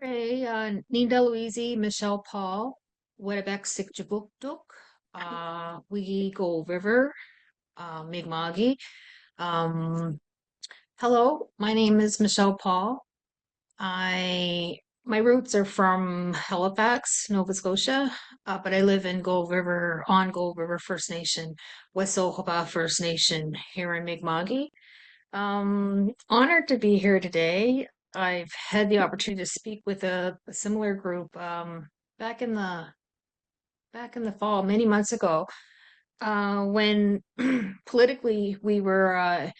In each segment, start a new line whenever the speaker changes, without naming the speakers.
Hey, Ninda Louise, Michelle Paul, Wedabek Sikjabukduk, we go river, Mi'kma'ki. Um, Hello, my name is Michelle Paul. I my roots are from Halifax, Nova Scotia, but I live in Gold River on Gold River First Nation, Wet'suwet'en First Nation here in Mi'kma'ki. Honored to be here today. I've had the opportunity to speak with a similar group back in the back in the fall, many months ago, when politically we were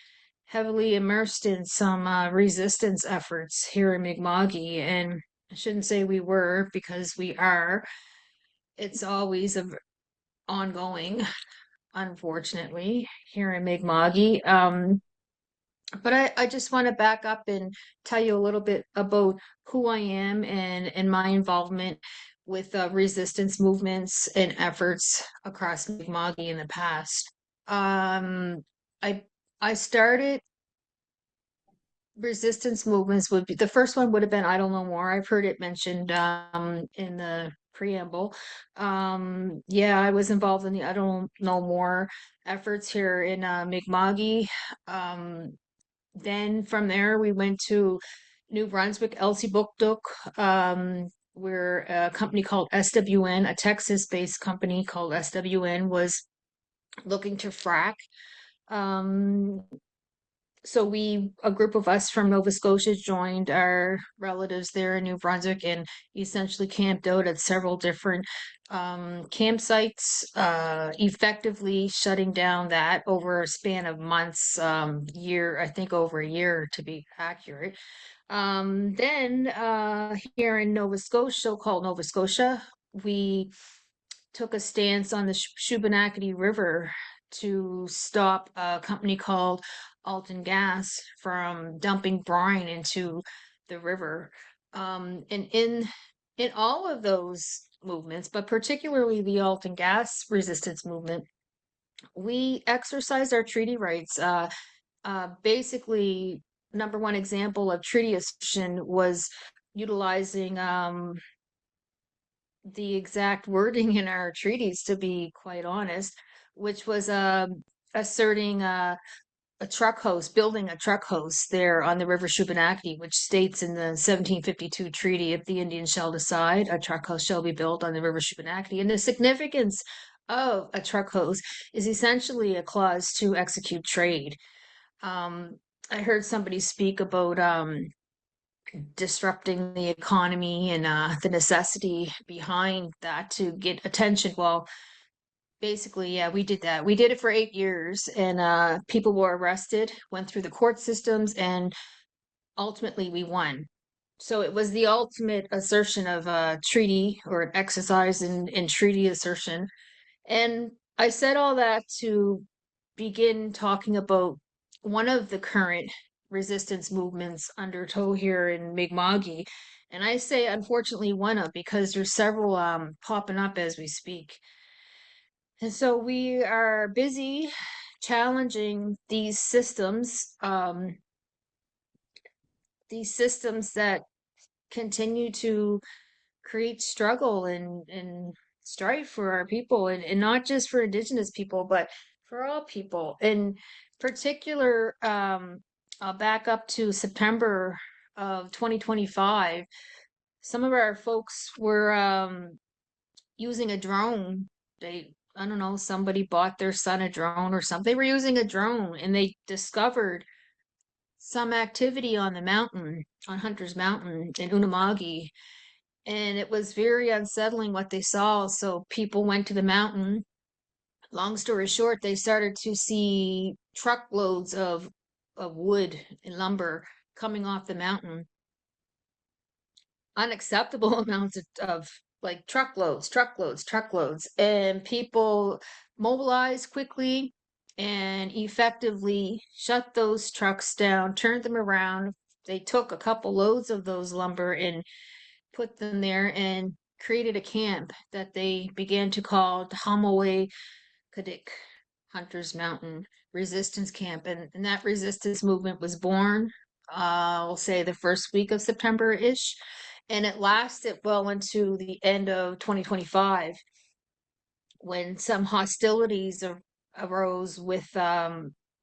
heavily immersed in some resistance efforts here in Mi'kma'ki, and I shouldn't say we were because we are. It's always ongoing, unfortunately, here in Mi'kma'ki. But I just want to back up and tell you a little bit about who I am and my involvement with resistance movements and efforts across Mi'kma'ki in the past. Um, I I started resistance movements would be the first one would have been I don't know more. I've heard it mentioned in the preamble. Yeah, I was involved in the I don't know more efforts here in Mi'kma'ki. Um, then from there, we went to New Brunswick, Elsie Bukduk, where a company called SWN, a Texas-based company called SWN, was looking to frack. Um, so a group of us from Nova Scotia joined our relatives there in New Brunswick and essentially camped out at several different campsites, effectively shutting down that over a span of months, I think over a year to be accurate. Then here in Nova Scotia, called Nova Scotia, we took a stance on the Shubenacadie River to stop a company called Alton Gas from dumping brine into the river. And in all of those movements, but particularly the Alton Gas resistance movement, we exercised our treaty rights. Basically, number one example of treaty assertion was utilizing the exact wording in our treaties, to be quite honest, which was asserting a truck house, building a truck house there on the River Shubenacadie, which states in the 1752 treaty, if the Indians shall decide, a truck house shall be built on the River Shubenacadie. And the significance of a truck house is essentially a clause to execute trade. I heard somebody speak about disrupting the economy and the necessity behind that to get attention. Well, basically, yeah, we did that. We did it for 8 years, and people were arrested, went through the court systems, and ultimately we won. So it was the ultimate assertion of a treaty or an exercise in treaty assertion. And I said all that to begin talking about one of the current resistance movements under tow here in Mi'kma'ki. And I say, unfortunately, one of because there's several popping up as we speak. And so we are busy challenging these systems that continue to create struggle and strife for our people, and not just for Indigenous people, but for all people. In particular, I'll back up to September of 2025. Some of our folks were using a drone. I don't know, somebody bought their son a drone or something. They were using a drone and they discovered some activity on the mountain, on Hunter's Mountain in Unama'ki, and it was very unsettling what they saw. So people went to the mountain. Long story short, they started to see truckloads of wood and lumber coming off the mountain, unacceptable amounts of like truckloads, and people mobilized quickly and effectively shut those trucks down, turned them around. They took a couple loads of those lumber and put them there and created a camp that they began to call Hamaway Kadik, Hunter's Mountain Resistance Camp. And that resistance movement was born, I'll say the first week of September-ish. And it lasted well into the end of 2025 when some hostilities arose with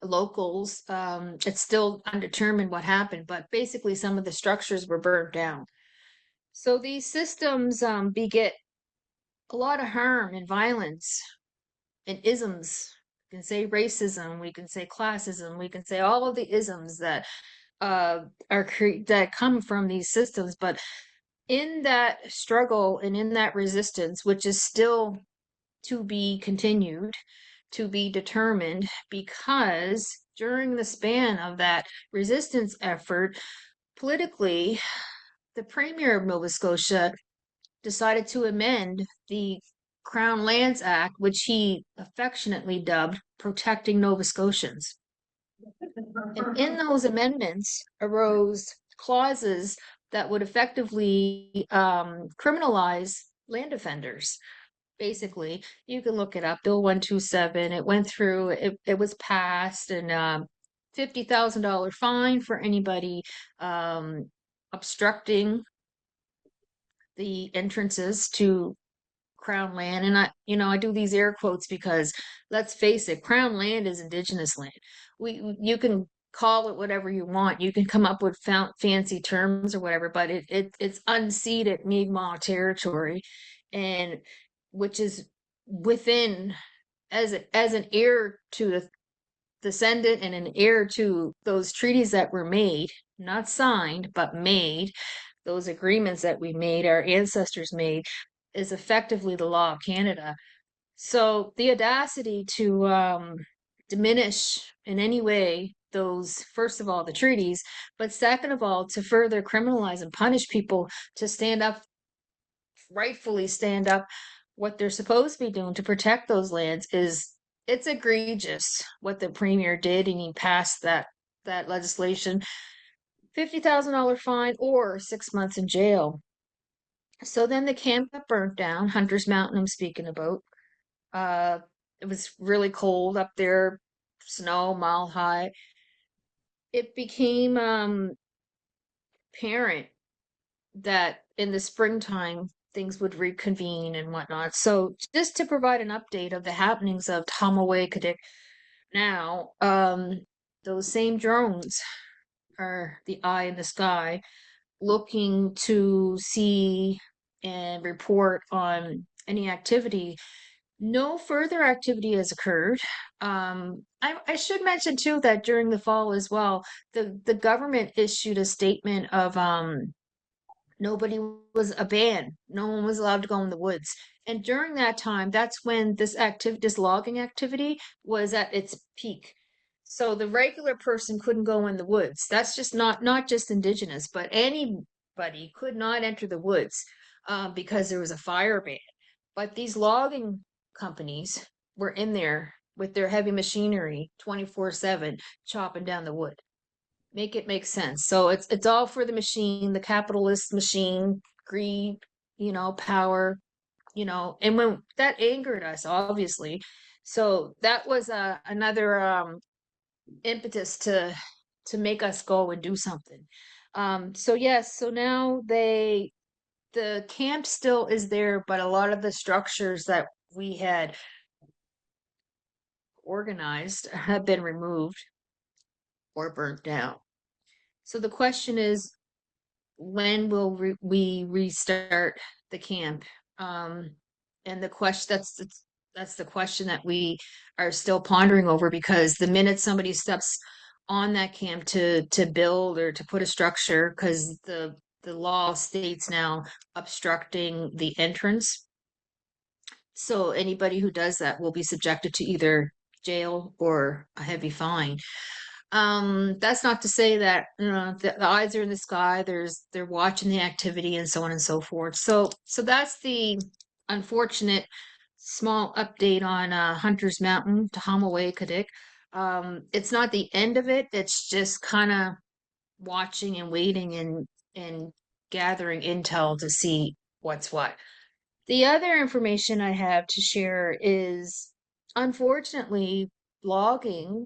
locals. It's still undetermined what happened, but basically some of the structures were burned down. So these systems beget a lot of harm and violence and isms. We can say racism, we can say classism, we can say all of the isms that that come from these systems. But in that struggle and in that resistance, which is still to be continued, to be determined, because during the span of that resistance effort, politically, the Premier of Nova Scotia decided to amend the Crown Lands Act, which he affectionately dubbed Protecting Nova Scotians. And in those amendments arose clauses that would effectively criminalize land offenders. Basically, you can look it up, Bill 127. It went through, it was passed, and $50,000 fine for anybody obstructing the entrances to Crown land. And I do these air quotes because let's face it, Crown land is Indigenous land. You can call it whatever you want. You can come up with fancy terms or whatever, but it's unceded Mi'kmaq territory, and which is within, as an heir to the descendant and an heir to those treaties that were made, not signed, but made, those agreements that we made, our ancestors made, is effectively the law of Canada. So the audacity to diminish in any way those, first of all, the treaties, but second of all, to further criminalize and punish people to stand up, rightfully stand up what they're supposed to be doing to protect those lands, it's egregious what the premier did, and he passed that legislation. $50,000 fine or 6 months in jail. So then the camp got burnt down, Hunter's Mountain I'm speaking about. It was really cold up there, snow mile high. It became apparent that in the springtime things would reconvene and whatnot. So just to provide an update of the happenings of Tamawaykadik now, those same drones are the eye in the sky, looking to see and report on any activity. No further activity has occurred. I should mention too that during the fall as well, the government issued a statement of nobody was a ban. No one was allowed to go in the woods. And during that time, that's when this logging activity was at its peak. So the regular person couldn't go in the woods. That's just not just Indigenous, but anybody could not enter the woods because there was a fire ban. But these logging companies were in there with their heavy machinery 24/7 chopping down the wood. Make it make sense. So it's all for the machine, the capitalist machine, greed, power, and when that angered us, obviously. So that was another impetus to make us go and do something. So yes, so now the camp still is there, but a lot of the structures that we had organized have been removed or burnt down. So the question is, when will we restart the camp? And the question that's the question that we are still pondering over, because the minute somebody steps on that camp to build or to put a structure, because the law states now obstructing the entrance. So anybody who does that will be subjected to either jail or a heavy fine. That's not to say that the eyes are in the sky. They're watching the activity and so on and so forth. So that's the unfortunate small update on Hunter's Mountain, Tahamaway-Kadik. It's not the end of it. It's just kind of watching and waiting and gathering intel to see what's what. The other information I have to share is, unfortunately, blogging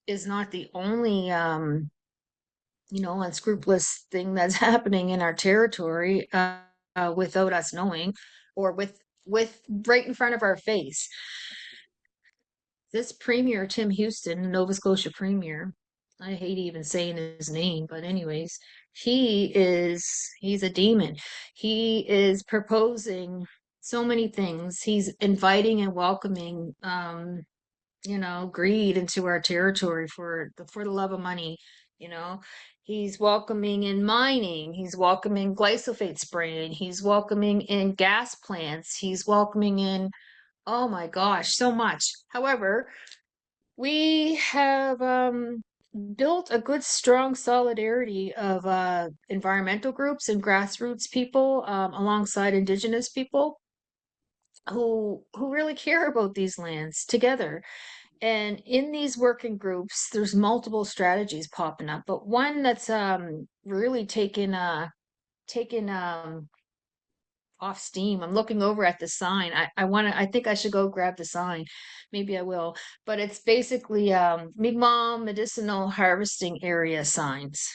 is not the only unscrupulous thing that's happening in our territory, without us knowing, or with right in front of our face. This premier, Tim Houston, Nova Scotia premier, I hate even saying his name, but anyways, he's a demon. He is proposing so many things. He's inviting and welcoming greed into our territory for the love of money. You know, he's welcoming in mining, he's welcoming glyphosate spraying, he's welcoming in gas plants, he's welcoming in, oh my gosh, so much. However, we have built a good, strong solidarity of environmental groups and grassroots people, alongside Indigenous people who really care about these lands together. And in these working groups, there's multiple strategies popping up, but one that's really taken off steam. I'm looking over at the sign. I think I should go grab the sign. Maybe I will. But it's basically Mi'kmaq medicinal harvesting area signs.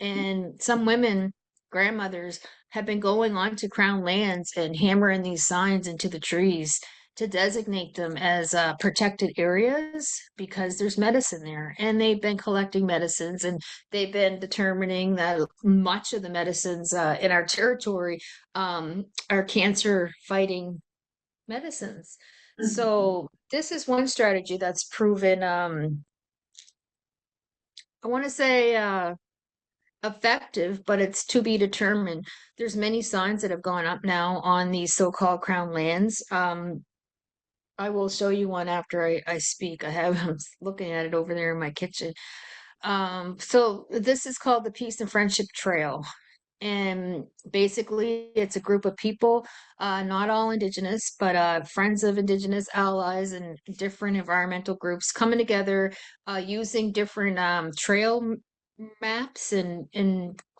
And some women, grandmothers, have been going onto Crown lands and hammering these signs into the trees to designate them as protected areas because there's medicine there. And they've been collecting medicines, and they've been determining that much of the medicines in our territory are cancer fighting medicines. So this is one strategy that's proven, I want to say, effective, but it's to be determined. There's many signs that have gone up now on these so-called crown lands. I will show you one after I speak. I'm looking at it over there in my kitchen. So this is called the Peace and Friendship Trail. And basically, it's a group of people, not all Indigenous, but friends of Indigenous allies and different environmental groups coming together, using different trail maps and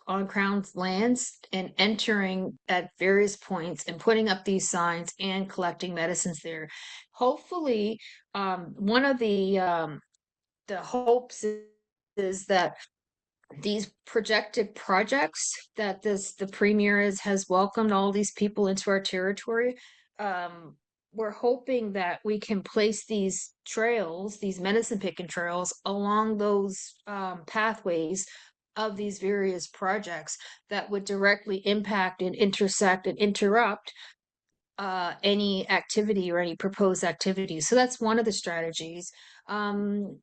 on Crown's lands, and entering at various points and putting up these signs and collecting medicines there. Hopefully, one of the hopes is that these projected projects that the premier has welcomed all these people into our territory. Um, we're hoping that we can place these trails, these medicine picking trails, along those pathways of these various projects that would directly impact and intersect and interrupt any activity or any proposed activity. So that's one of the strategies. Um,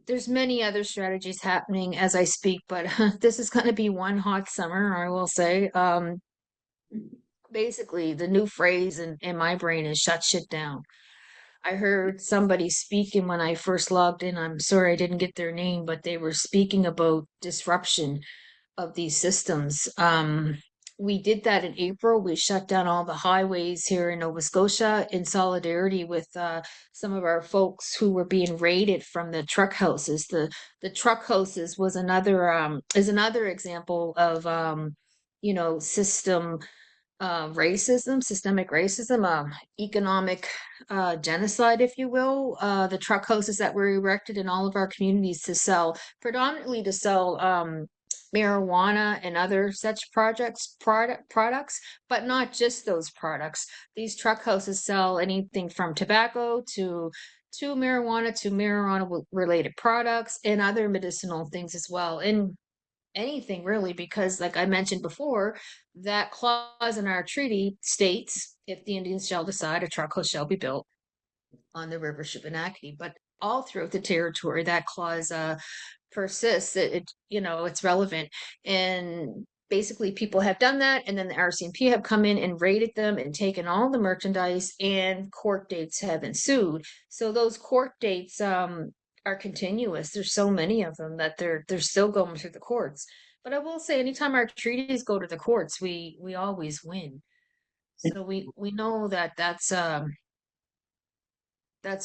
there's many other strategies happening as I speak, but this is going to be one hot summer, I will say. Basically, the new phrase in my brain is shut shit down. I heard somebody speaking when I first logged in. I'm sorry I didn't get their name, but they were speaking about disruption of these systems. We did that in April. We shut down all the highways here in Nova Scotia in solidarity with some of our folks who were being raided from the truck houses. The truck houses was another is another example of systemic racism, economic genocide, if you will. The truck houses that were erected in all of our communities to sell, predominantly to sell marijuana and other such products, but not just those products. These truck houses sell anything from tobacco to marijuana related products and other medicinal things as well. And anything really, because like I mentioned before, that clause in our treaty states if the Indians shall decide, a truck house shall be built on the river Shubenacadie. But all throughout the territory, that clause persists. It's relevant. And basically people have done that, and then the RCMP have come in and raided them and taken all the merchandise, and court dates have ensued. So those court dates are continuous. There's so many of them that they're still going through the courts. But I will say, anytime our treaties go to the courts, we always win. So we know that that's a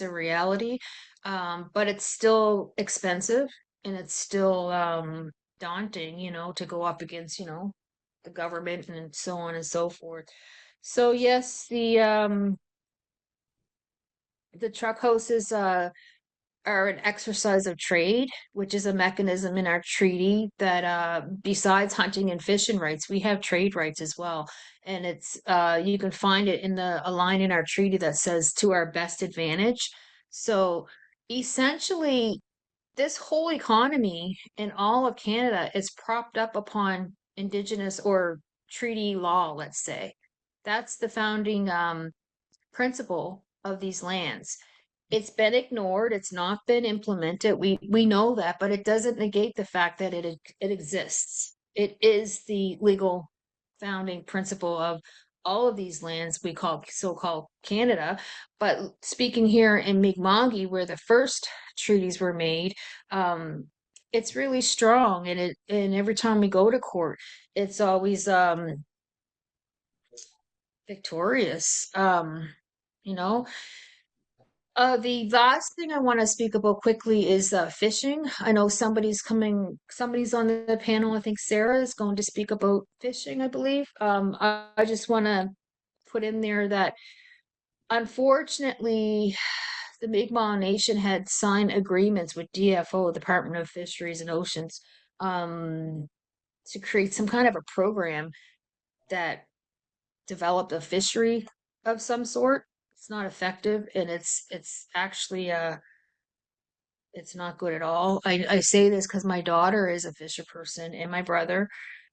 reality. But it's still expensive, and it's still daunting, to go up against, the government and so on and so forth. So yes, the truck houses are an exercise of trade, which is a mechanism in our treaty that besides hunting and fishing rights, we have trade rights as well. And it's you can find it in a line in our treaty that says to our best advantage. So essentially, this whole economy in all of Canada is propped up upon Indigenous or treaty law, let's say. That's the founding principle of these lands. It's been ignored, it's not been implemented. We know that, but it doesn't negate the fact that it exists. It is the legal founding principle of all of these lands we call so-called Canada. But speaking here in Mi'kma'ki, where the first treaties were made, it's really strong, and every time we go to court, it's always victorious. You know, the last thing I want to speak about quickly is fishing. I know somebody's on the panel. I think Sarah is going to speak about fishing, I believe. I just want to put in there that unfortunately, the Mi'kmaq Nation had signed agreements with DFO, Department of Fisheries and Oceans, um, to create some kind of a program that developed a fishery of some sort. It's not effective, and it's actually it's not good at all. I say this because my daughter is a fisher person and my brother.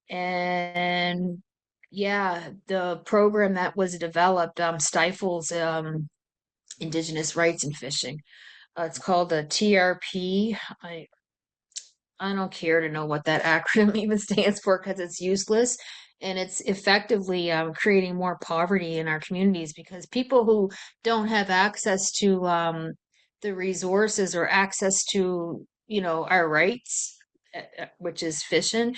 And yeah, the program that was developed stifles Indigenous rights in fishing. It's called the TRP. I don't care to know what that acronym even stands for because it's useless. And it's effectively creating more poverty in our communities because people who don't have access to the resources or access to, our rights, which is fishing,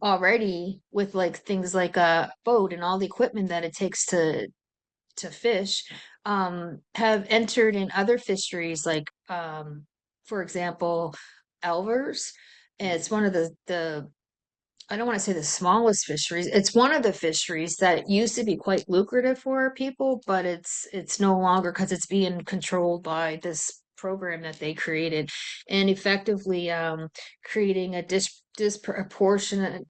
already with like things like a boat and all the equipment that it takes to fish, have entered in other fisheries like for example, Elvers. And it's one of the I don't want to say the smallest fisheries. It's one of the fisheries that used to be quite lucrative for our people, but it's no longer because it's being controlled by this program that they created, and effectively creating a disproportionate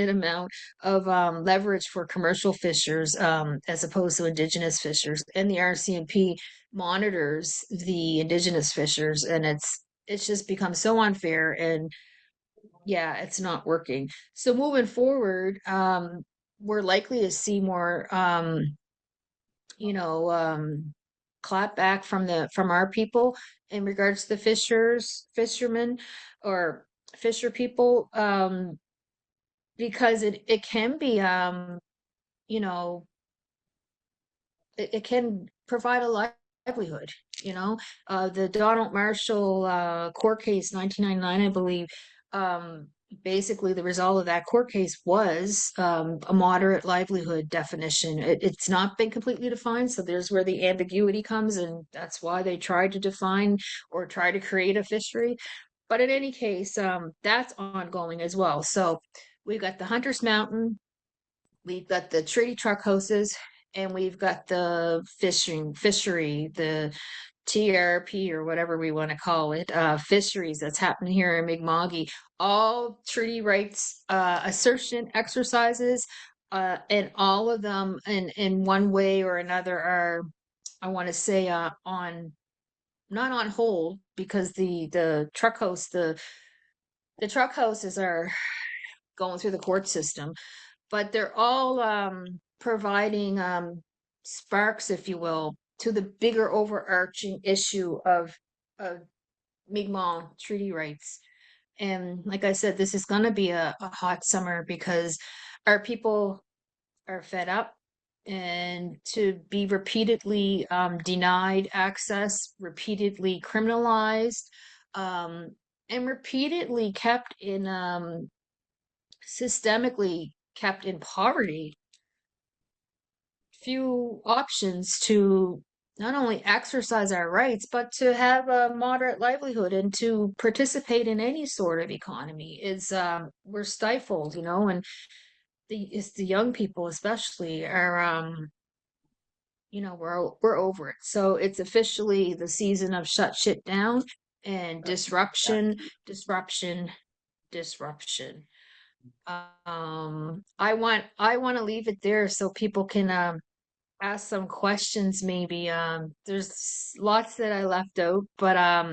amount of leverage for commercial fishers as opposed to indigenous fishers. And the RCMP monitors the indigenous fishers, and it's just become so unfair, and yeah, it's not working. So moving forward, we're likely to see more, you know, clap back from our people in regards to the fishermen, or fisher people, because it can be, you know, it can provide a livelihood. You know, the Donald Marshall court case, 1999, I believe. Um, Basically, the result of that court case was a moderate livelihood definition. It's not been completely defined, so there's where the ambiguity comes, and that's why they tried to define or try to create a fishery. But in any case, that's ongoing as well. So we've got the Hunter's Mountain, we've got the treaty truck houses, and we've got the fishery, the TRP or whatever we want to call it, fisheries that's happening here in Mi'kma'ki. All treaty rights assertion exercises, and all of them in one way or another are, I want to say, on not on hold, because the the truck houses are going through the court system, but they're all providing sparks, if you will, to the bigger overarching issue of Mi'kmaq treaty rights. And like I said, this is going to be a hot summer because our people are fed up, and to be repeatedly denied access, repeatedly criminalized, um, and repeatedly kept in systemically kept in poverty, few options to not only exercise our rights, but to have a moderate livelihood and to participate in any sort of economy is we're stifled, and it's the young people especially are we're over it. So it's officially the season of shut shit down and disruption, disruption, disruption. I want to leave it there so people can ask some questions maybe. There's lots that I left out, but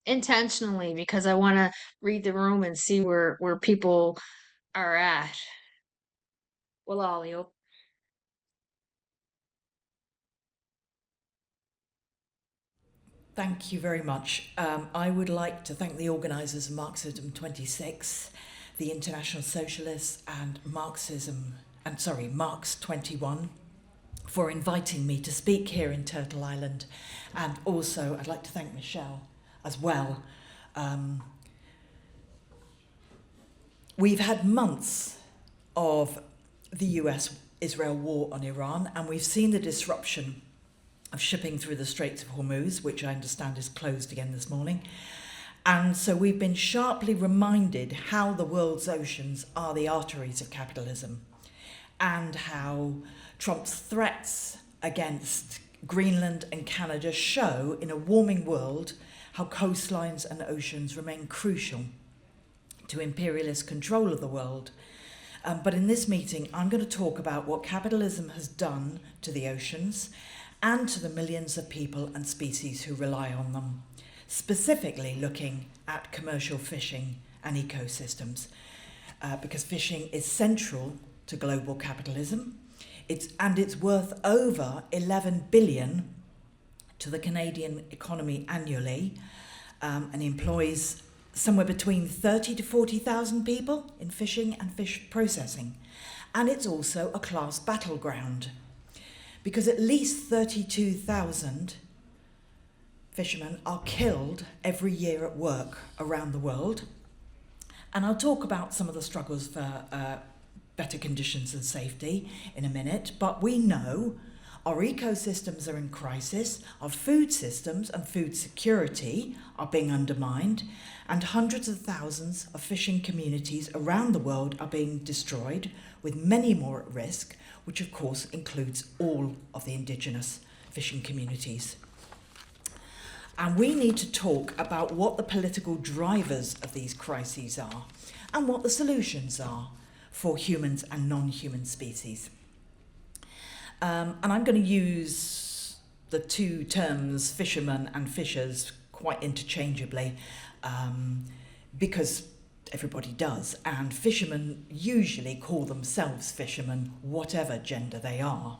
intentionally because I want to read the room and see where people are at. Well, Ollie.
Thank you very much. I would like to thank the organisers of Marxism 26, the International Socialists, and Marx 21, for inviting me to speak here in Turtle Island. And also, I'd like to thank Michelle as well. We've had months of the US-Israel war on Iran, and we've seen the disruption of shipping through the Straits of Hormuz, which I understand is closed again this morning. And so we've been sharply reminded how the world's oceans are the arteries of capitalism, and how Trump's threats against Greenland and Canada show in a warming world how coastlines and oceans remain crucial to imperialist control of the world. But in this meeting, I'm going to talk about what capitalism has done to the oceans and to the millions of people and species who rely on them, specifically looking at commercial fishing and ecosystems, because fishing is central to global capitalism. It's worth over 11 billion to the Canadian economy annually, and employs somewhere between 30 to 40,000 people in fishing and fish processing. And it's also a class battleground, because at least 32,000 fishermen are killed every year at work around the world. And I'll talk about some of the struggles for better conditions and safety in a minute, but we know our ecosystems are in crisis, our food systems and food security are being undermined, and hundreds of thousands of fishing communities around the world are being destroyed, with many more at risk, which of course includes all of the indigenous fishing communities. And we need to talk about what the political drivers of these crises are and what the solutions are for humans and non-human species. And I'm going to use the two terms fishermen and fishers quite interchangeably, because everybody does, and fishermen usually call themselves fishermen, whatever gender they are.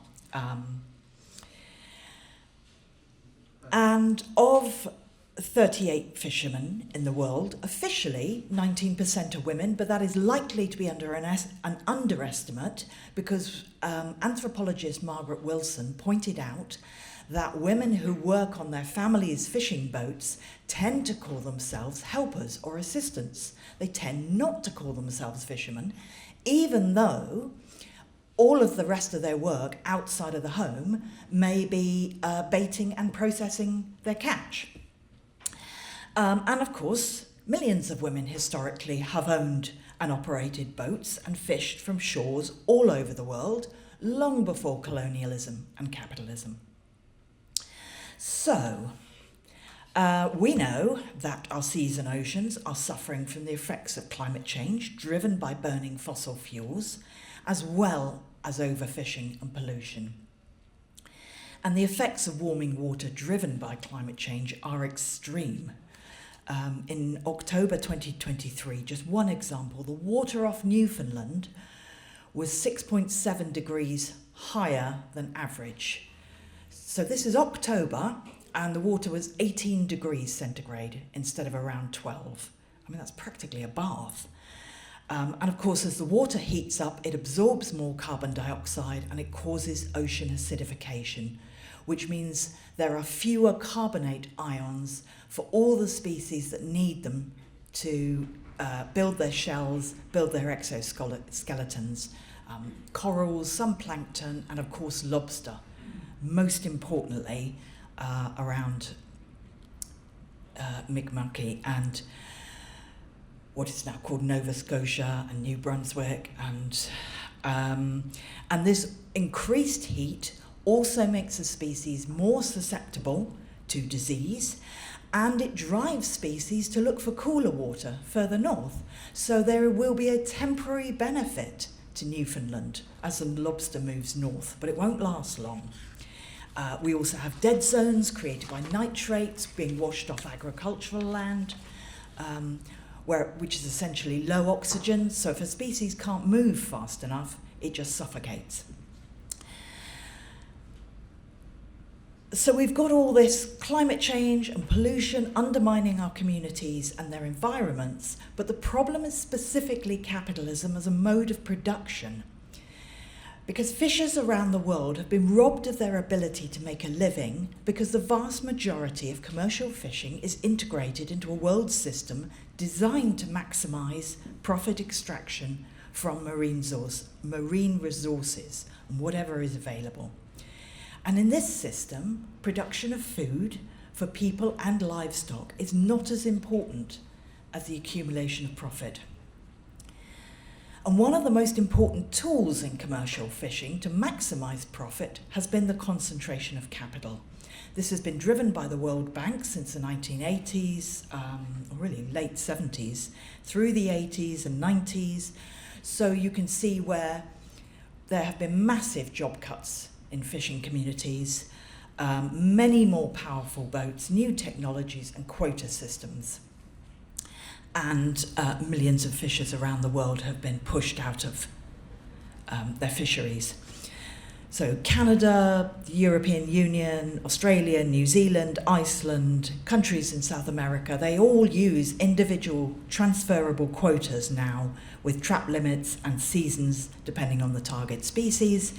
And of 38 fishermen in the world, officially 19% are women, but that is likely to be under an underestimate, because anthropologist Margaret Wilson pointed out that women who work on their families' fishing boats tend to call themselves helpers or assistants. They tend not to call themselves fishermen, even though all of the rest of their work outside of the home may be baiting and processing their catch. And of course, millions of women historically have owned and operated boats and fished from shores all over the world, long before colonialism and capitalism. So, we know that our seas and oceans are suffering from the effects of climate change driven by burning fossil fuels, as well as overfishing and pollution. And the effects of warming water driven by climate change are extreme. In October 2023, just one example, the water off Newfoundland was 6.7 degrees higher than average. So this is October, and the water was 18 degrees centigrade instead of around 12. I mean, that's practically a bath. And of course, as the water heats up, it absorbs more carbon dioxide and it causes ocean acidification, which means there are fewer carbonate ions for all the species that need them to build their shells, build their exoskeletons, corals, some plankton, and of course lobster. Most importantly, around Mi'kmaq and what is now called Nova Scotia and New Brunswick, and this increased heat also makes a species more susceptible to disease, and it drives species to look for cooler water further north. So there will be a temporary benefit to Newfoundland as the lobster moves north, but it won't last long. We also have dead zones created by nitrates being washed off agricultural land, which is essentially low oxygen. So if a species can't move fast enough, it just suffocates. So we've got all this climate change and pollution undermining our communities and their environments, but the problem is specifically capitalism as a mode of production. Because fishers around the world have been robbed of their ability to make a living because the vast majority of commercial fishing is integrated into a world system designed to maximise profit extraction from marine resources and whatever is available. And in this system, production of food for people and livestock is not as important as the accumulation of profit. And one of the most important tools in commercial fishing to maximise profit has been the concentration of capital. This has been driven by the World Bank since the 1980s, or really late 70s, through the 80s and 90s. So you can see where there have been massive job cuts in fishing communities, many more powerful boats, new technologies and quota systems. And millions of fishers around the world have been pushed out of their fisheries. So Canada, the European Union, Australia, New Zealand, Iceland, countries in South America, they all use individual transferable quotas now with trap limits and seasons depending on the target species.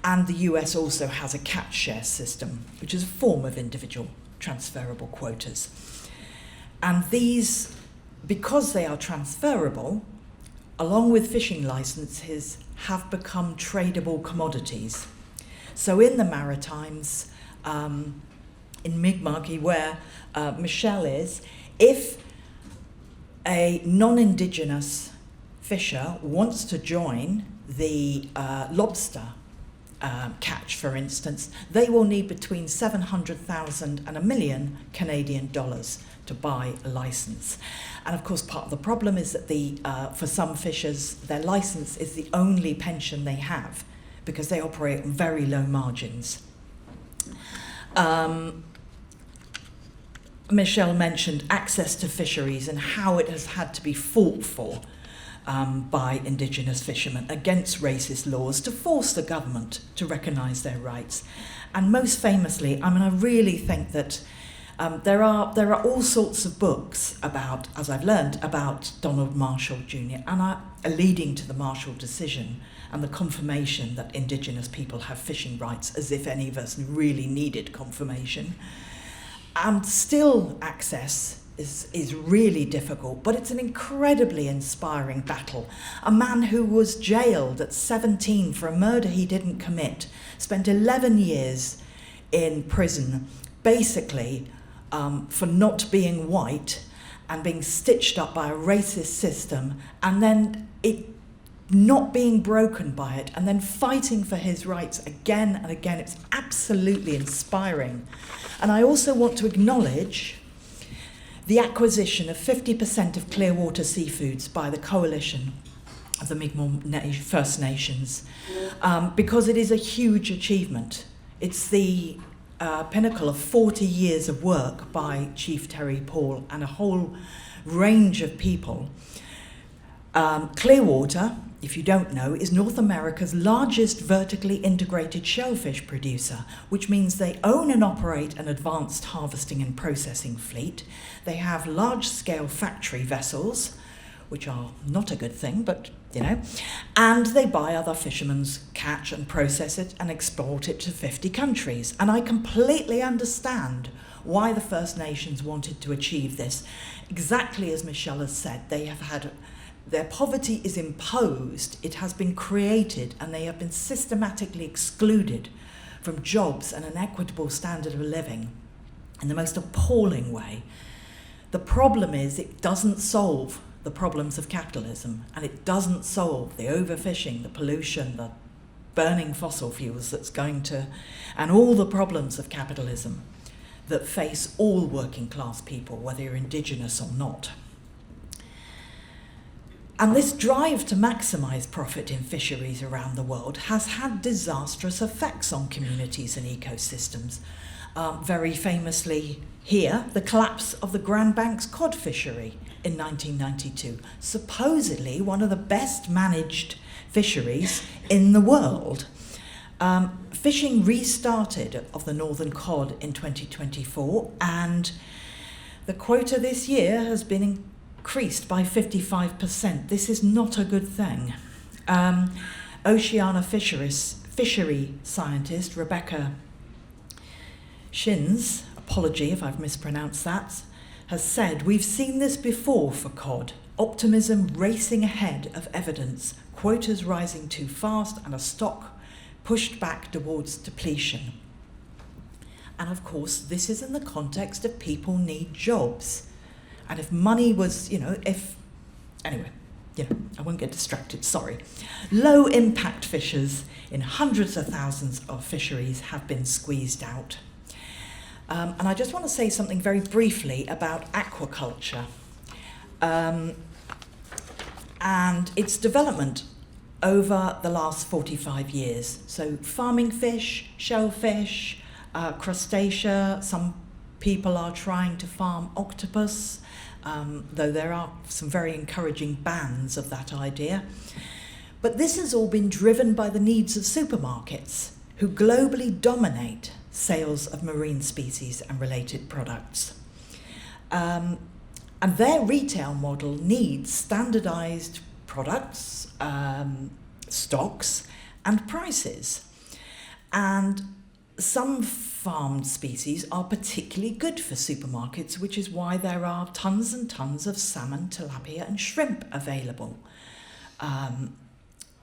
And the US also has a catch share system, which is a form of individual transferable quotas. And these, because they are transferable, along with fishing licenses, have become tradable commodities. So in the Maritimes, in Mi'kmaq, where Michelle is, if a non-Indigenous fisher wants to join the lobster catch, for instance, they will need between 700,000 and $1 million Canadian dollars to buy a license. And of course, part of the problem is that for some fishers, their license is the only pension they have because they operate on very low margins. Michelle mentioned access to fisheries and how it has had to be fought for by Indigenous fishermen against racist laws to force the government to recognise their rights. And most famously, I really think that there are all sorts of books about, as I've learned, about Donald Marshall Jr. and leading to the Marshall decision and the confirmation that Indigenous people have fishing rights, as if any of us really needed confirmation. And still access is really difficult, but it's an incredibly inspiring battle. A man who was jailed at 17 for a murder he didn't commit, spent 11 years in prison, basically for not being white and being stitched up by a racist system, and then it not being broken by it, and then fighting for his rights again and again. It's absolutely inspiring. And I also want to acknowledge the acquisition of 50% of Clearwater Seafoods by the coalition of the Mi'kmaq First Nations, because it is a huge achievement. It's the pinnacle of 40 years of work by Chief Terry Paul and a whole range of people. Clearwater, if you don't know, is North America's largest vertically integrated shellfish producer, which means they own and operate an advanced harvesting and processing fleet. They have large-scale factory vessels, which are not a good thing, but, and they buy other fishermen's catch and process it and export it to 50 countries. And I completely understand why the First Nations wanted to achieve this. Exactly as Michelle has said, they have had their poverty is imposed, it has been created, and they have been systematically excluded from jobs and an equitable standard of living in the most appalling way. The problem is it doesn't solve the problems of capitalism, and it doesn't solve the overfishing, the pollution, the burning fossil fuels that's going to, and all the problems of capitalism that face all working class people, whether you're indigenous or not. And this drive to maximise profit in fisheries around the world has had disastrous effects on communities and ecosystems. Very famously here, the collapse of the Grand Banks cod fishery in 1992, supposedly one of the best managed fisheries in the world. Fishing restarted of the northern cod in 2024, and the quota this year has been increased by 55%. This is not a good thing. Oceania fishery scientist Rebecca Shins, apology if I've mispronounced that, has said, "We've seen this before for cod. Optimism racing ahead of evidence, quotas rising too fast and a stock pushed back towards depletion." And of course, this is in the context of people need jobs. And if money was, anyway, I won't get distracted, sorry. Low impact fishers in hundreds of thousands of fisheries have been squeezed out. And I just want to say something very briefly about aquaculture and its development over the last 45 years. So farming fish, shellfish, crustacea, some people are trying to farm octopus, though there are some very encouraging bans of that idea. But this has all been driven by the needs of supermarkets, who globally dominate sales of marine species and related products. And their retail model needs standardized products, stocks, and prices. And some farmed species are particularly good for supermarkets, which is why there are tons and tons of salmon, tilapia, and shrimp available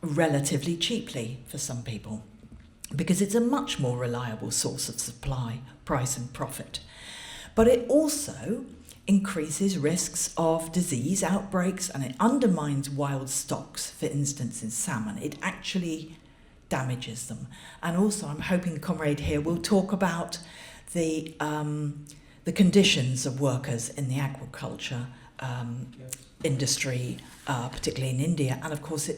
relatively cheaply for some people, because it's a much more reliable source of supply, price, and profit. But it also increases risks of disease outbreaks, and it undermines wild stocks. For instance, in salmon, it actually damages them. And also, I'm hoping Comrade here will talk about the conditions of workers in the aquaculture industry, particularly in India. And of course,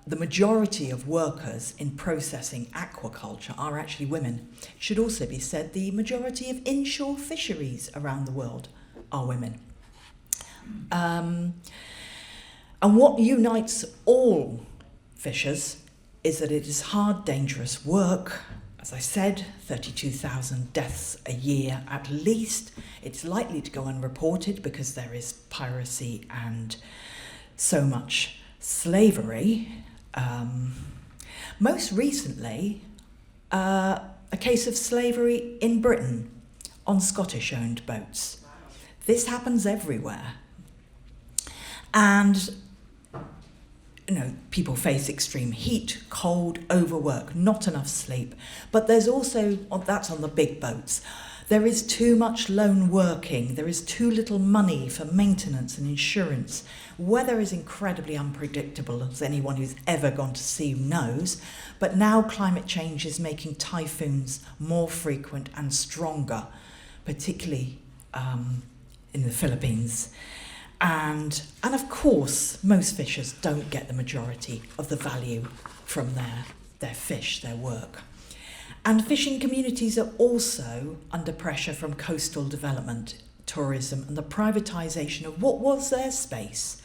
the majority of workers in processing aquaculture are actually women. It should also be said the majority of inshore fisheries around the world are women. And what unites all fishers is that it is hard, dangerous work. As I said, 32,000 deaths a year at least. It's likely to go unreported because there is piracy and so much slavery. Most recently, a case of slavery in Britain on Scottish-owned boats. This happens everywhere. And people face extreme heat, cold, overwork, not enough sleep. But there's also, that's on the big boats, there is too much lone working, there is too little money for maintenance and insurance. Weather is incredibly unpredictable, as anyone who's ever gone to sea knows, but now climate change is making typhoons more frequent and stronger, particularly in the Philippines. And of course, most fishers don't get the majority of the value from their fish, their work. And fishing communities are also under pressure from coastal development, tourism, and the privatisation of what was their space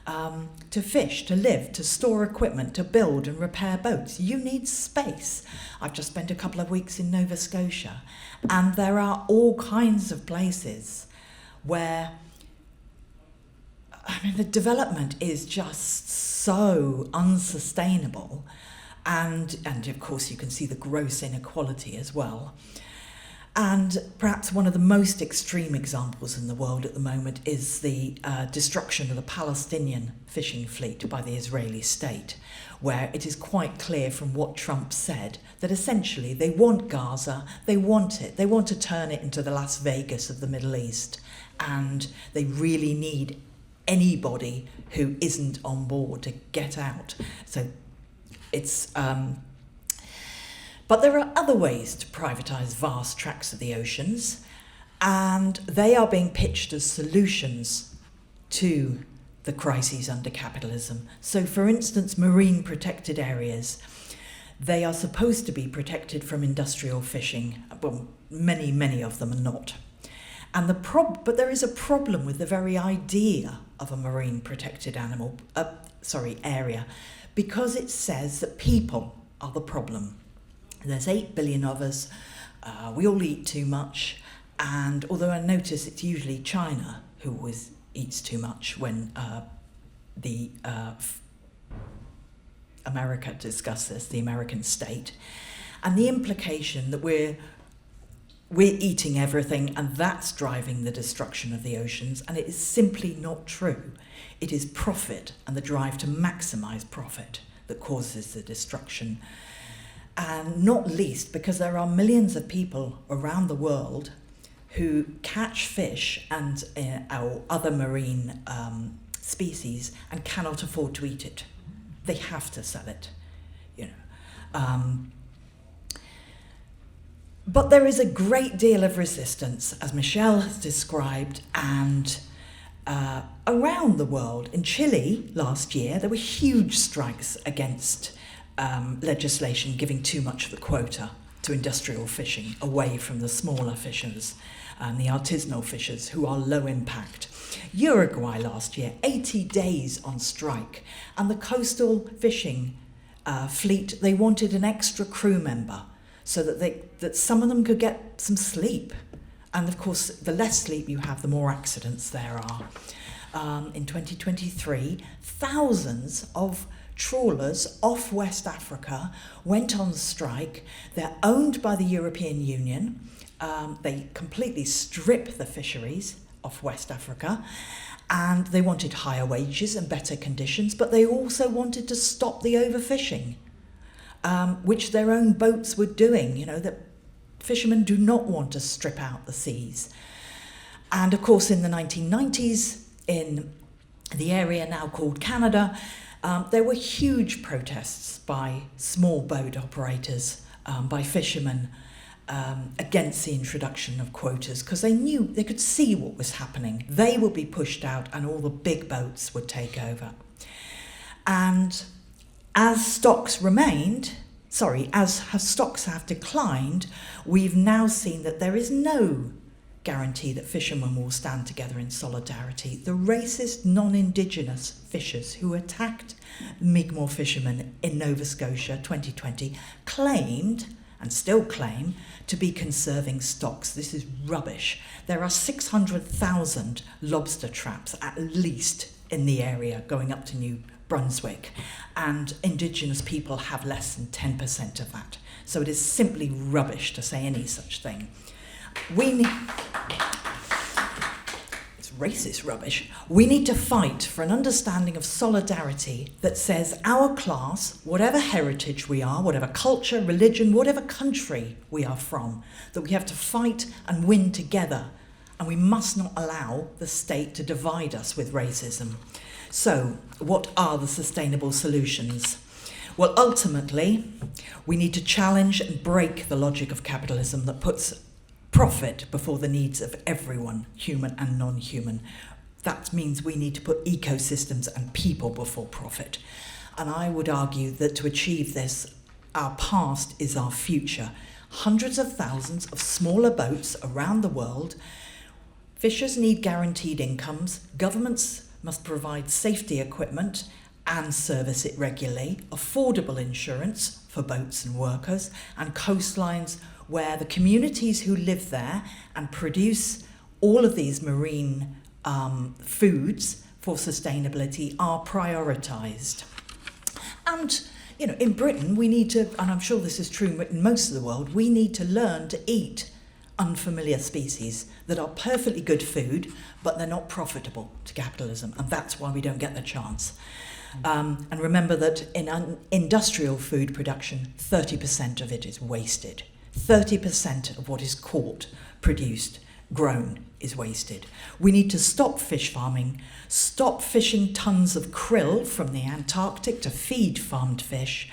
to fish, to live, to store equipment, to build and repair boats. You need space. I've just spent a couple of weeks in Nova Scotia, and there are all kinds of places where the development is just so unsustainable. And of course, you can see the gross inequality as well. And perhaps one of the most extreme examples in the world at the moment is the destruction of the Palestinian fishing fleet by the Israeli state, where it is quite clear from what Trump said that essentially they want Gaza, they want it, they want to turn it into the Las Vegas of the Middle East, and they really need anybody who isn't on board to get out. So But there are other ways to privatise vast tracts of the oceans, and they are being pitched as solutions to the crises under capitalism. So, for instance, marine protected areas, they are supposed to be protected from industrial fishing. Well, many of them are not. And but there is a problem with the very idea of a marine protected area, because it says that people are the problem. There's 8 billion of us, we all eat too much, and although I notice it's usually China who always eats too much when America discuss this, the American state, and the implication that we're eating everything and that's driving the destruction of the oceans, and it is simply not true. It is profit and the drive to maximise profit that causes the destruction. And not least because there are millions of people around the world who catch fish and other marine species and cannot afford to eat it. They have to sell it, But there is a great deal of resistance, as Michelle has described, and around the world. In Chile last year, there were huge strikes against legislation giving too much of the quota to industrial fishing away from the smaller fishers and the artisanal fishers who are low impact. Uruguay last year, 80 days on strike, and the coastal fishing fleet, they wanted an extra crew member so that some of them could get some sleep. And of course, the less sleep you have, the more accidents there are. In 2023, thousands of trawlers off West Africa went on strike. They're owned by the European Union. They completely strip the fisheries off West Africa, and they wanted higher wages and better conditions, but they also wanted to stop the overfishing, which their own boats were doing. That fishermen do not want to strip out the seas. And of course, in the 1990s, in the area now called Canada, there were huge protests by small boat operators, by fishermen, against the introduction of quotas, because they could see what was happening. They would be pushed out and all the big boats would take over. And as stocks have declined, we've now seen that there is no guarantee that fishermen will stand together in solidarity. The racist non-Indigenous fishers who attacked Mi'kmaq fishermen in Nova Scotia 2020 claimed, and still claim, to be conserving stocks. This is rubbish. There are 600,000 lobster traps at least in the area going up to New Brunswick, and Indigenous people have less than 10% of that. So it is simply rubbish to say any such thing. It's racist rubbish. We need to fight for an understanding of solidarity that says our class, whatever heritage we are, whatever culture, religion, whatever country we are from, that we have to fight and win together, and we must not allow the state to divide us with racism. So, what are the sustainable solutions? Well, ultimately, we need to challenge and break the logic of capitalism that puts profit before the needs of everyone, human and non-human. That means we need to put ecosystems and people before profit. And I would argue that to achieve this, our past is our future. Hundreds of thousands of smaller boats around the world. Fishers need guaranteed incomes. Governments must provide safety equipment and service it regularly. Affordable insurance for boats and workers, and coastlines where the communities who live there and produce all of these marine foods for sustainability are prioritised. And, in Britain, we need to, and I'm sure this is true in most of the world, we need to learn to eat unfamiliar species that are perfectly good food, but they're not profitable to capitalism, and that's why we don't get the chance. And remember that in industrial food production, 30% of it is wasted. 30% of what is caught, produced, grown is wasted. We need to stop fish farming, stop fishing tons of krill from the Antarctic to feed farmed fish,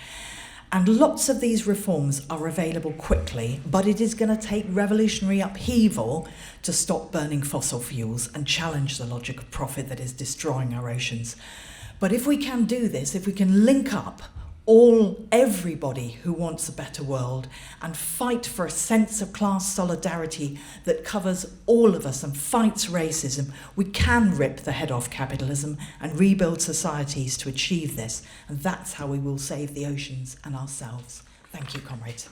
And lots of these reforms are available quickly, but it is going to take revolutionary upheaval to stop burning fossil fuels and challenge the logic of profit that is destroying our oceans. But if we can do this, if we can link up everybody who wants a better world and fight for a sense of class solidarity that covers all of us and fights racism, we can rip the head off capitalism and rebuild societies to achieve this. And that's how we will save the oceans and ourselves. Thank you, comrades.